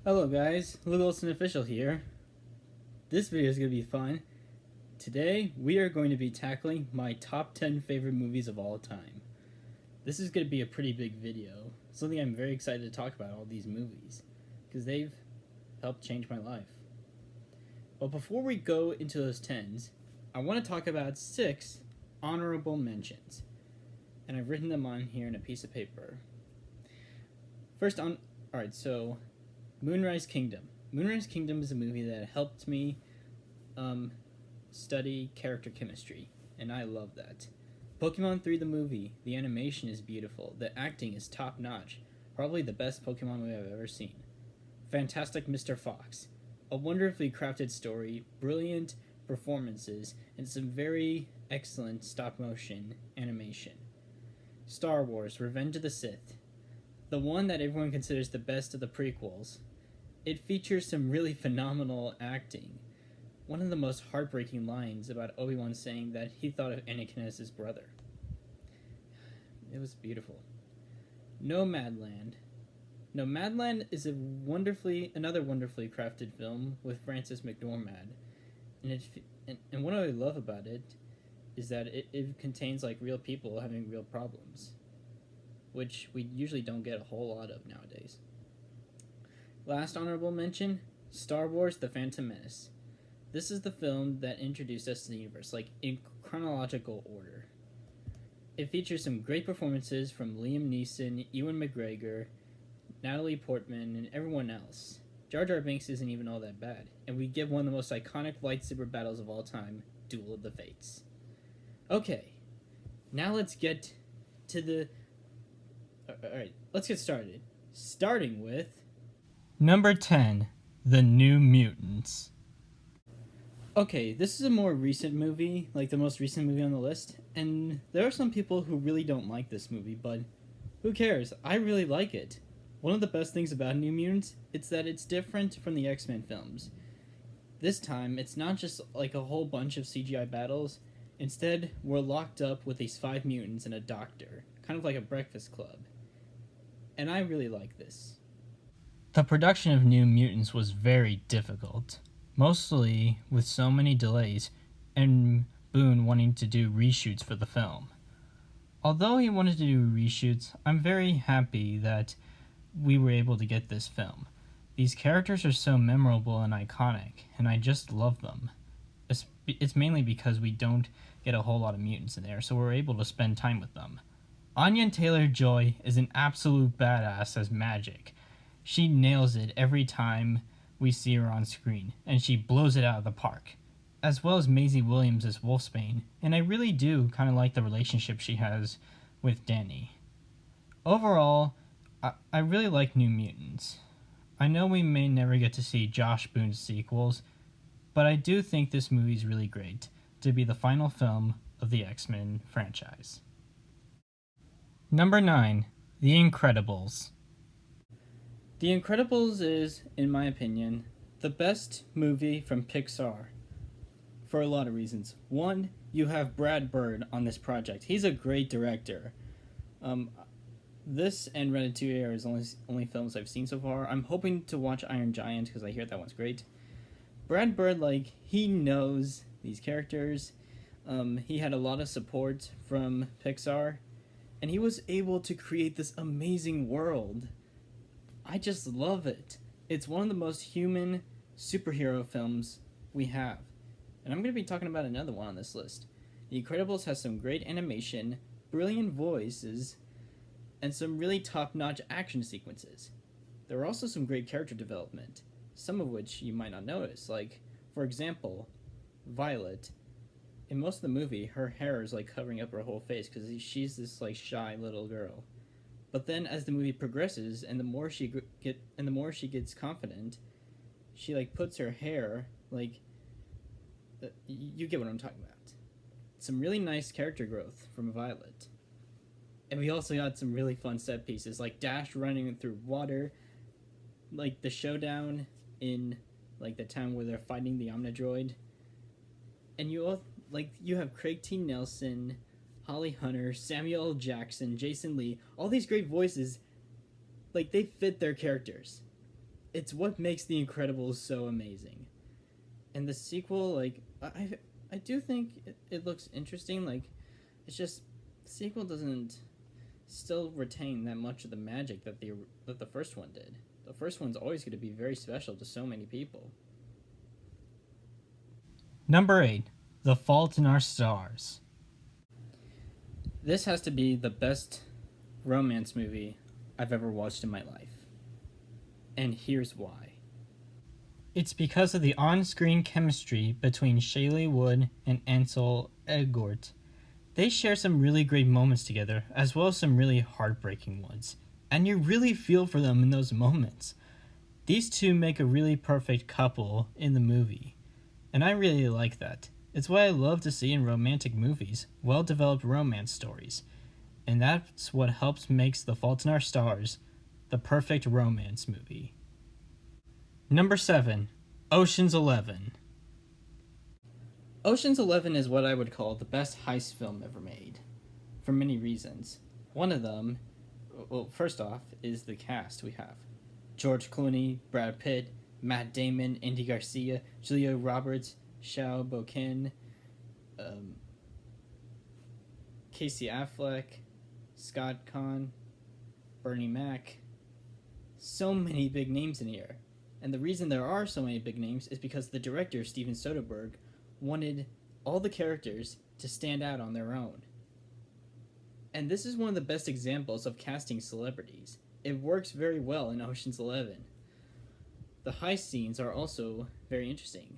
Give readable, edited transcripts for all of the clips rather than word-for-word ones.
Hello guys, Lukegoldstonofficial here. This video is going to be fun. Today we are going to be tackling my top 10 favorite movies of all time. This is going to be a pretty big video, something I'm very excited to talk about, all these movies, because they've helped change my life. But before we go into those 10s, I want to talk about 6 honorable mentions, and I've written them on here in a piece of paper. So Moonrise Kingdom. Moonrise Kingdom is a movie that helped me study character chemistry, and I love that. Pokemon 3 the movie, the animation is beautiful, the acting is top notch, probably the best Pokemon movie I've ever seen. Fantastic Mr. Fox, a wonderfully crafted story, brilliant performances, and some very excellent stop motion animation. Star Wars Revenge of the Sith, the one that everyone considers the best of the prequels. It features some really phenomenal acting. One of the most heartbreaking lines about Obi-Wan saying that he thought of Anakin as his brother. It was beautiful. Nomadland. Nomadland is another wonderfully crafted film with Frances McDormand. And what I love about it is that it contains like real people having real problems, which we usually don't get a whole lot of nowadays. Last honorable mention, Star Wars The Phantom Menace. This is the film that introduced us to the universe, like in chronological order. It features some great performances from Liam Neeson, Ewan McGregor, Natalie Portman, and everyone else. Jar Jar Binks isn't even all that bad, and we get one of the most iconic lightsaber battles of all time, Duel of the Fates. Okay, now let's get to the... Alright, let's get started. Starting with... Number 10, The New Mutants. Okay, this is a more recent movie, like the most recent movie on the list, and there are some people who really don't like this movie, but who cares? I really like it. One of the best things about New Mutants is that it's different from the XMen films. This time, it's not just like a whole bunch of CGI battles. Instead, we're locked up with these 5 mutants and a doctor, kind of like a breakfast club. And I really like this. The production of New Mutants was very difficult, mostly with so many delays and Boone wanting to do reshoots for the film. Although he wanted to do reshoots, I'm very happy that we were able to get this film. These characters are so memorable and iconic, and I just love them. It's mainly because we don't get a whole lot of mutants in there, so we're able to spend time with them. Anya Taylor-Joy is an absolute badass as Magic. She nails it every time we see her on screen, and she blows it out of the park. As well as Maisie Williams as Wolfsbane, and I really do kind of like the relationship she has with Danny. Overall, I really like New Mutants. I know we may never get to see Josh Boone's sequels, but I do think this movie's really great to be the final film of the X-Men franchise. Number 9, The Incredibles. The Incredibles is, in my opinion, the best movie from Pixar for a lot of reasons. One, you have Brad Bird on this project. He's a great director. This and Ratatouille are his only films I've seen so far. I'm hoping to watch Iron Giant because I hear that one's great. Brad Bird, he knows these characters. He had a lot of support from Pixar, and he was able to create this amazing world. I just love it. It's one of the most human superhero films we have. And I'm going to be talking about another one on this list. The Incredibles has some great animation, brilliant voices, and some really top-notch action sequences. There are also some great character development, some of which you might not notice. Like, for example, Violet. In most of the movie, her hair is covering up her whole face because she's this shy little girl. But then, as the movie progresses, and the more she gets confident, she puts her hair you get what I'm talking about. Some really nice character growth from Violet, and we also got some really fun set pieces like Dash running through water, the showdown in the town where they're fighting the Omnidroid, and you have Craig T. Nelson, Holly Hunter, Samuel L. Jackson, Jason Lee, all these great voices, they fit their characters. It's what makes The Incredibles so amazing. And the sequel, like, I do think it looks interesting. Like, it's just the sequel doesn't still retain that much of the magic that the first one did. The first one's always going to be very special to so many people. Number 8. The Fault in Our Stars. This has to be the best romance movie I've ever watched in my life. And here's why. It's because of the on-screen chemistry between Shailene Wood and Ansel Elgort. They share some really great moments together, as well as some really heartbreaking ones. And you really feel for them in those moments. These two make a really perfect couple in the movie. And I really like that. It's what I love to see in romantic movies, well-developed romance stories. And that's what helps makes The Fault in Our Stars the perfect romance movie. Number 7. Ocean's 11. Ocean's 11 is what I would call the best heist film ever made, for many reasons. One of them, well, first off, is the cast we have. George Clooney, Brad Pitt, Matt Damon, Andy Garcia, Julia Roberts, Shao Bokin, Casey Affleck, Scott Conn, Bernie Mac. So many big names in here. And the reason there are so many big names is because the director, Steven Soderbergh, wanted all the characters to stand out on their own. And this is one of the best examples of casting celebrities. It works very well in Ocean's 11. The heist scenes are also very interesting.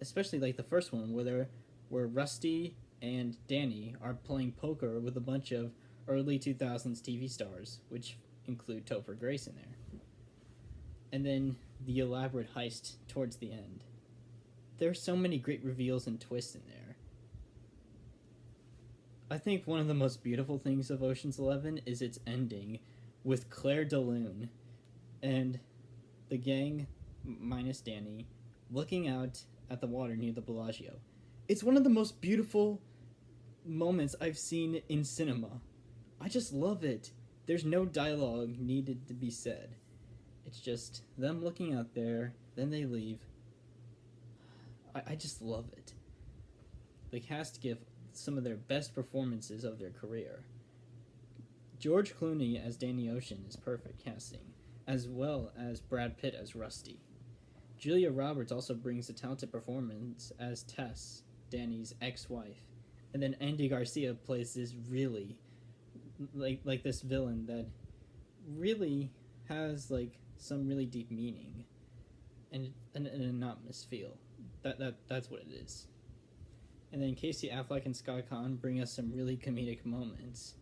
Especially like the first one where Rusty and Danny are playing poker with a bunch of early 2000s TV stars, which include Topher Grace in there. And then the elaborate heist towards the end. There are so many great reveals and twists in there. I think one of the most beautiful things of Ocean's 11 is its ending with Claire de Lune and the gang, minus Danny, looking out at the water near the Bellagio. It's one of the most beautiful moments I've seen in cinema. I just love it. There's no dialogue needed to be said. It's just them looking out there, then they leave. I just love it. The cast give some of their best performances of their career. George Clooney as Danny Ocean is perfect casting, as well as Brad Pitt as Rusty. Julia Roberts also brings a talented performance as Tess, Danny's ex-wife. And then Andy Garcia plays this really, like this villain that really has like some really deep meaning and an anonymous feel. That's what it is. And then Casey Affleck and Scott Conn bring us some really comedic moments.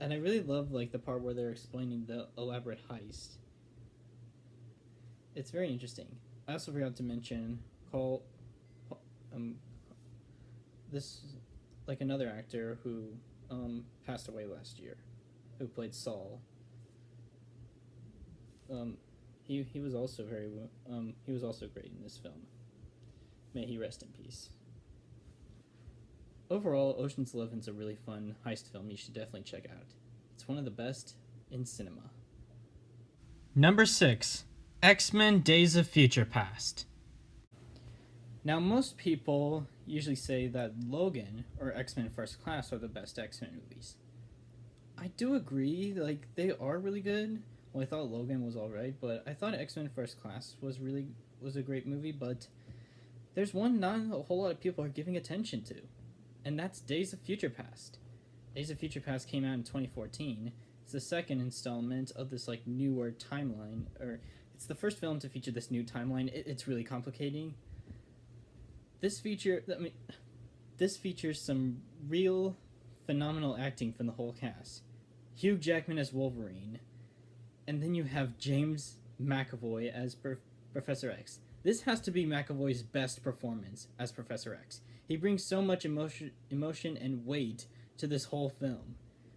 And I really love like the part where they're explaining the elaborate heist. It's very interesting. I also forgot to mention this like another actor who passed away last year, who played Saul. He was also he was also great in this film. May he rest in peace. Overall, Ocean's 11 is a really fun heist film you should definitely check out. It's one of the best in cinema. Number 6. X-Men Days of Future Past. Now, most people usually say that Logan or X-Men First Class are the best X-Men movies. I do agree, like, they are really good. Well, I thought Logan was alright, but I thought X-Men First Class was a great movie, but there's one not a whole lot of people are giving attention to, and that's Days of Future Past. Days of Future Past came out in 2014. It's the second installment of this, like, newer timeline, or it's the first film to feature this new timeline. It's really complicating. This features some real phenomenal acting from the whole cast. Hugh Jackman as Wolverine, and then you have James McAvoy as Professor X. This has to be McAvoy's best performance as Professor X. He brings so much emotion and weight to this whole film.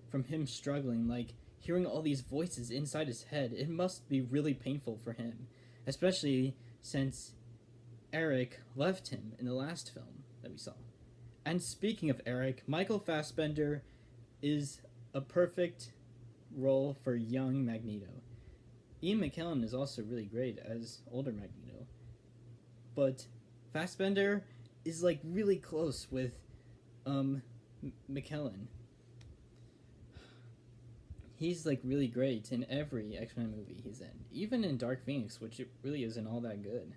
From him struggling, like, hearing all these voices inside his head, it must be really painful for him, especially since Eric left him in the last film that we saw. And speaking of Eric, Michael Fassbender is a perfect role for young Magneto. Ian McKellen is also really great as older Magneto, but Fassbender is like really close with McKellen. He's like really great in every X-Men movie he's in, even in Dark Phoenix, which it really isn't all that good.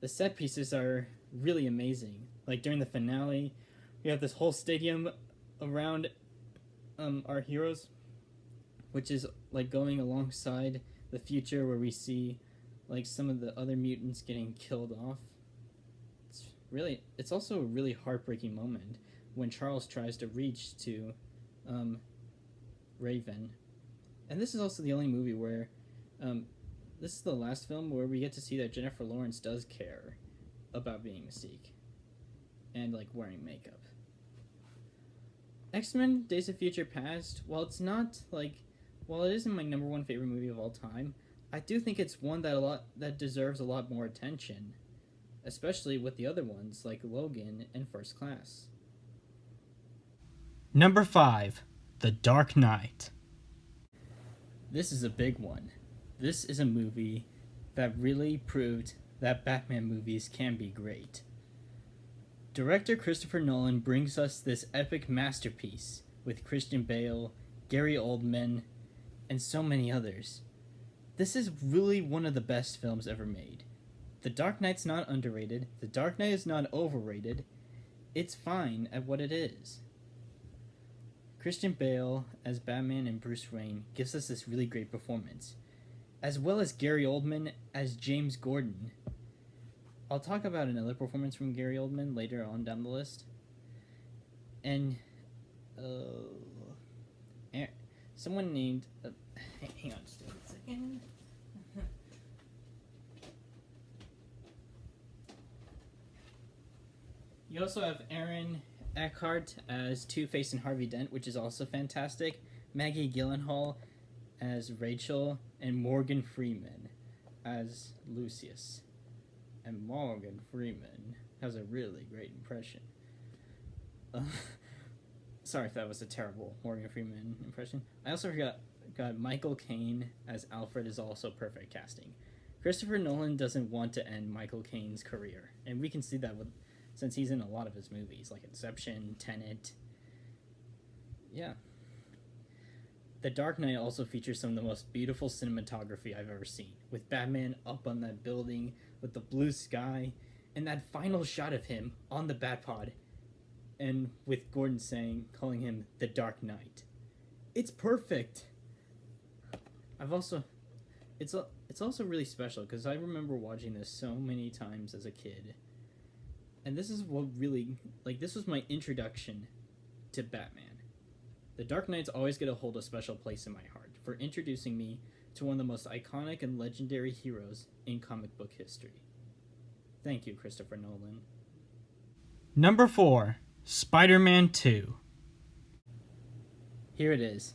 The set pieces are really amazing. Like during the finale, we have this whole stadium around our heroes, which is like going alongside the future where we see like some of the other mutants getting killed off. It's also a really heartbreaking moment when Charles tries to reach to Raven. And this is also the only movie where this is the last film where we get to see that Jennifer Lawrence does care about being Mystique and like wearing makeup. X-Men Days of Future Past, while it isn't my number one favorite movie of all time, I do think it's one that deserves a lot more attention, especially with the other ones like Logan and First Class. Number 5, The Dark Knight. This is a big one. This is a movie that really proved that Batman movies can be great. Director Christopher Nolan brings us this epic masterpiece with Christian Bale, Gary Oldman, and so many others. This is really one of the best films ever made. The Dark Knight's not underrated, The Dark Knight is not overrated, it's fine at what it is. Christian Bale as Batman and Bruce Wayne gives us this really great performance, as well as Gary Oldman as James Gordon. I'll talk about another performance from Gary Oldman later on down the list. And someone named hang on just a second. You also have Aaron Eckhart as Two-Face and Harvey Dent, which is also fantastic. Maggie Gyllenhaal as Rachel, and Morgan Freeman as Lucius. And Morgan Freeman has a really great impression. Sorry if that was a terrible Morgan Freeman impression. I also got Michael Caine as Alfred is also perfect casting. Christopher Nolan doesn't want to end Michael Caine's career, and we can see that since he's in a lot of his movies, like Inception, Tenet. Yeah. The Dark Knight also features some of the most beautiful cinematography I've ever seen, with Batman up on that building with the blue sky, and that final shot of him on the Batpod, and with Gordon calling him the Dark Knight. It's perfect. It's also really special because I remember watching this so many times as a kid, and this is this was my introduction to Batman. The Dark Knights always get to hold a special place in my heart for introducing me to one of the most iconic and legendary heroes in comic book history. Thank you, Christopher Nolan. Number 4, Spider-Man 2. Here it is.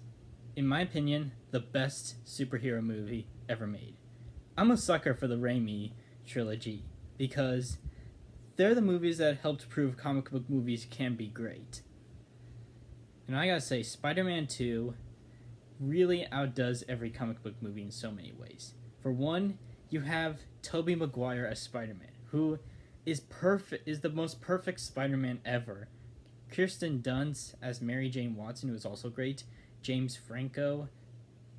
In my opinion, the best superhero movie ever made. I'm a sucker for the Raimi trilogy because they're the movies that helped prove comic book movies can be great. And I gotta say, Spider-Man 2 really outdoes every comic book movie in so many ways. For one, you have Tobey Maguire as Spider-Man, who is the most perfect Spider-Man ever. Kirsten Dunst as Mary Jane Watson, who is also great. James Franco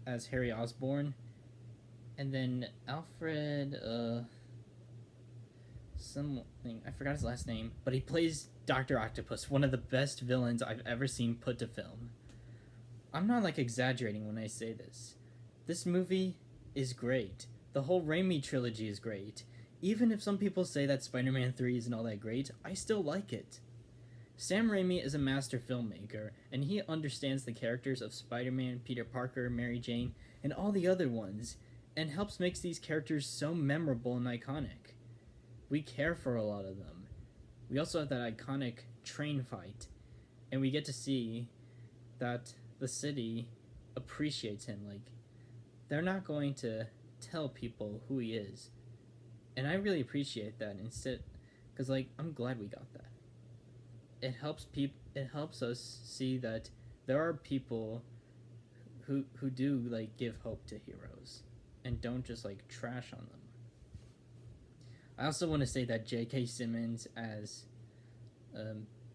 as Harry Osborn. And then Alfred, something, I forgot his last name, but he plays Dr. Octopus, one of the best villains I've ever seen put to film. I'm not exaggerating when I say this. This movie is great. The whole Raimi trilogy is great. Even if some people say that Spider-Man 3 isn't all that great, I still like it. Sam Raimi is a master filmmaker, and he understands the characters of Spider-Man, Peter Parker, Mary Jane, and all the other ones, and helps make these characters so memorable and iconic. We care for a lot of them. We also have that iconic train fight, and we get to see that the city appreciates him. They're not going to tell people who he is. And I really appreciate that instead, because I'm glad we got that. It helps us see that there are people who do like give hope to heroes and don't just like trash on them. I also want to say that J.K. Simmons as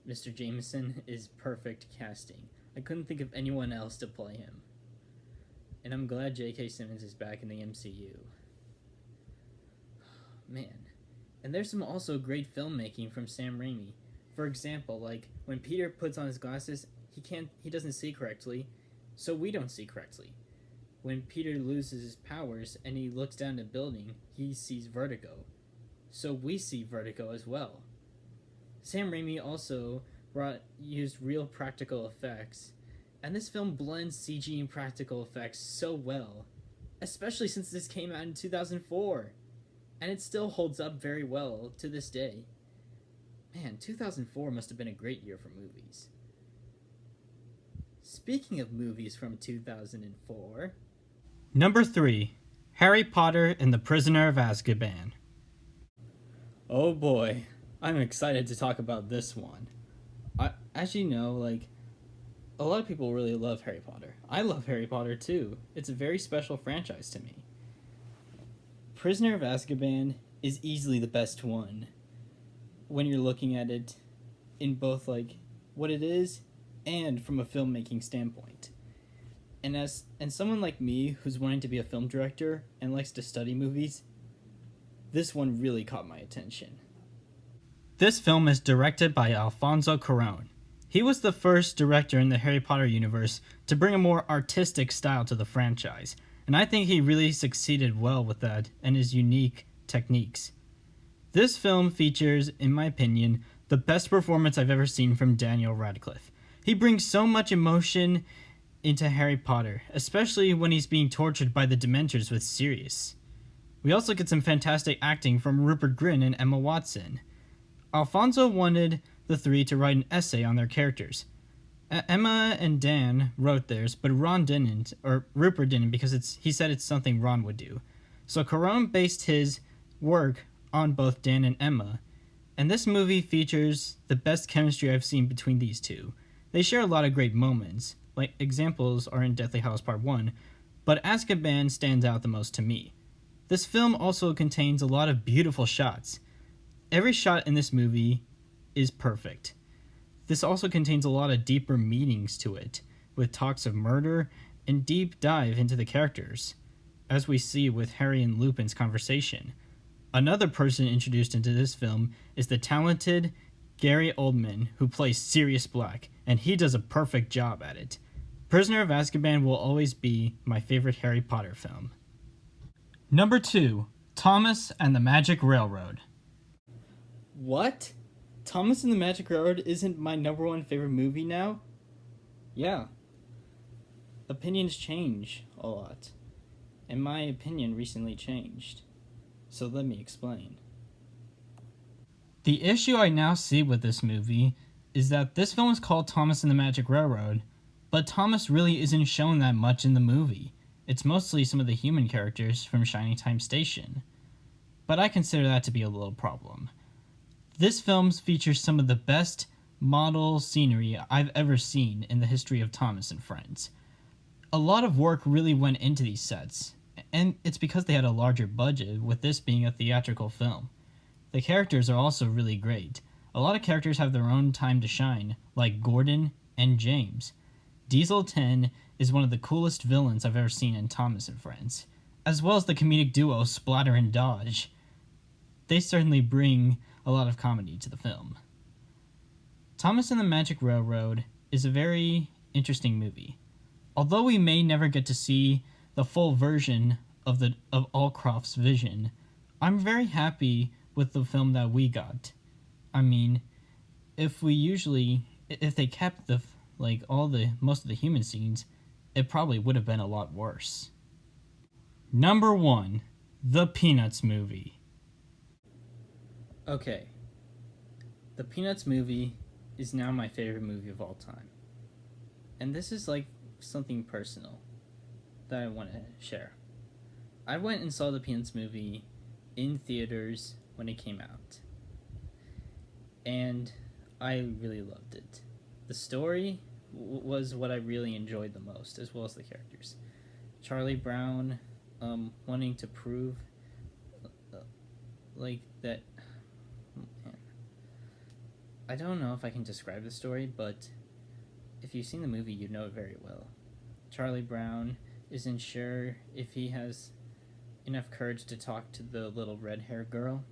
Mr. Jameson is perfect casting. I couldn't think of anyone else to play him. And I'm glad J.K. Simmons is back in the MCU. Man. And there's some also great filmmaking from Sam Raimi. For example, like when Peter puts on his glasses, he doesn't see correctly, so we don't see correctly. When Peter loses his powers and he looks down a building, he sees vertigo. So we see vertigo as well. Sam Raimi also used real practical effects, and this film blends CG and practical effects so well, especially since this came out in 2004, and it still holds up very well to this day. Man, 2004 must have been a great year for movies. Speaking of movies from 2004... Number 3. Harry Potter and the Prisoner of Azkaban. Oh boy, I'm excited to talk about this one. As you know, like, a lot of people really love Harry Potter. I love Harry Potter too. It's a very special franchise to me. Prisoner of Azkaban is easily the best one when you're looking at it in both like what it is and from a filmmaking standpoint. And someone like me who's wanting to be a film director and likes to study movies, this one really caught my attention. This film is directed by Alfonso Cuarón. He was the first director in the Harry Potter universe to bring a more artistic style to the franchise, and I think he really succeeded well with that and his unique techniques. This film features, in my opinion, the best performance I've ever seen from Daniel Radcliffe. He brings so much emotion into Harry Potter, especially when he's being tortured by the Dementors with Sirius. We also get some fantastic acting from Rupert Grint and Emma Watson. Alfonso wanted the three to write an essay on their characters. Emma and Dan wrote theirs, but Rupert didn't because he said it's something Ron would do. So Cuarón based his work on both Dan and Emma, and this movie features the best chemistry I've seen between these two. They share a lot of great moments, like examples are in Deathly Hallows Part 1, but Azkaban stands out the most to me. This film also contains a lot of beautiful shots. Every shot in this movie is perfect. This also contains a lot of deeper meanings to it, with talks of murder and deep dive into the characters, as we see with Harry and Lupin's conversation. Another person introduced into this film is the talented Gary Oldman, who plays Sirius Black, and he does a perfect job at it. Prisoner of Azkaban will always be my favorite Harry Potter film. Number 2. Thomas and the Magic Railroad. What? Thomas and the Magic Railroad isn't my number one favorite movie now? Yeah. Opinions change a lot. And my opinion recently changed. So let me explain. The issue I now see with this movie is that this film is called Thomas and the Magic Railroad, but Thomas really isn't shown that much in the movie. It's mostly some of the human characters from Shining Time Station. But I consider that to be a little problem. This film features some of the best model scenery I've ever seen in the history of Thomas and Friends. A lot of work really went into these sets, and it's because they had a larger budget, with this being a theatrical film. The characters are also really great. A lot of characters have their own time to shine, like Gordon and James. Diesel 10 is one of the coolest villains I've ever seen in Thomas and Friends, as well as the comedic duo Splatter and Dodge. They certainly bring a lot of comedy to the film. Thomas and the Magic Railroad is a very interesting movie. Although we may never get to see the full version of Allcroft's vision, I'm very happy with the film that we got. I mean, if they kept most of the human scenes, it probably would have been a lot worse. Number 1, The Peanuts Movie. Okay. The Peanuts movie is now my favorite movie of all time. And this is like something personal that I want to share. I went and saw the Peanuts movie in theaters when it came out. And I really loved it. The story was what I really enjoyed the most, as well as the characters. Charlie Brown, wanting to prove, like that. Man, I don't know if I can describe the story, but if you've seen the movie, you know it very well. Charlie Brown isn't sure if he has enough courage to talk to the little red-haired girl,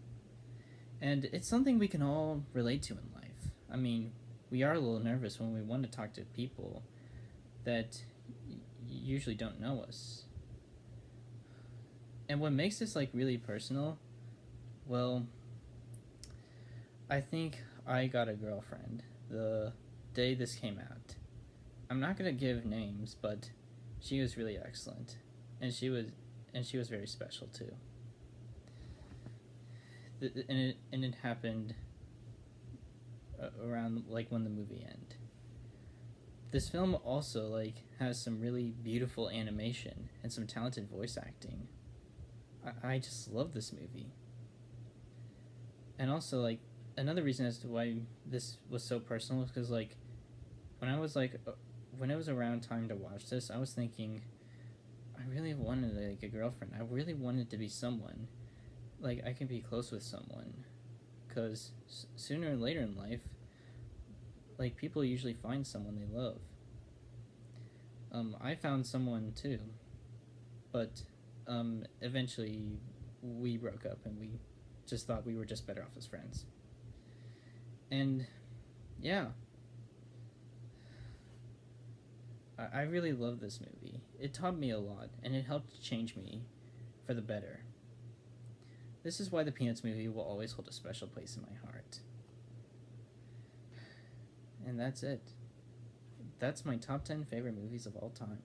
and it's something we can all relate to in life. I mean, we are a little nervous when we want to talk to people that usually don't know us. And what makes this like really personal, well, I think I got a girlfriend the day this came out. I'm not gonna give names, but she was really excellent, and she was very special too. And it happened around like when the movie ended. This film also like has some really beautiful animation and some talented voice acting. I just love this movie. And also like another reason as to why this was so personal is because like when it was around time to watch this, I was thinking I really wanted like a girlfriend. I really wanted to be someone like I can be close with someone, because sooner or later in life, like people usually find someone they love. I found someone too, but eventually we broke up and we just thought we were just better off as friends. And yeah, I really love this movie. It taught me a lot, and it helped change me for the better. This is why the Peanuts movie will always hold a special place in my heart. And that's it. That's my top 10 favorite movies of all time.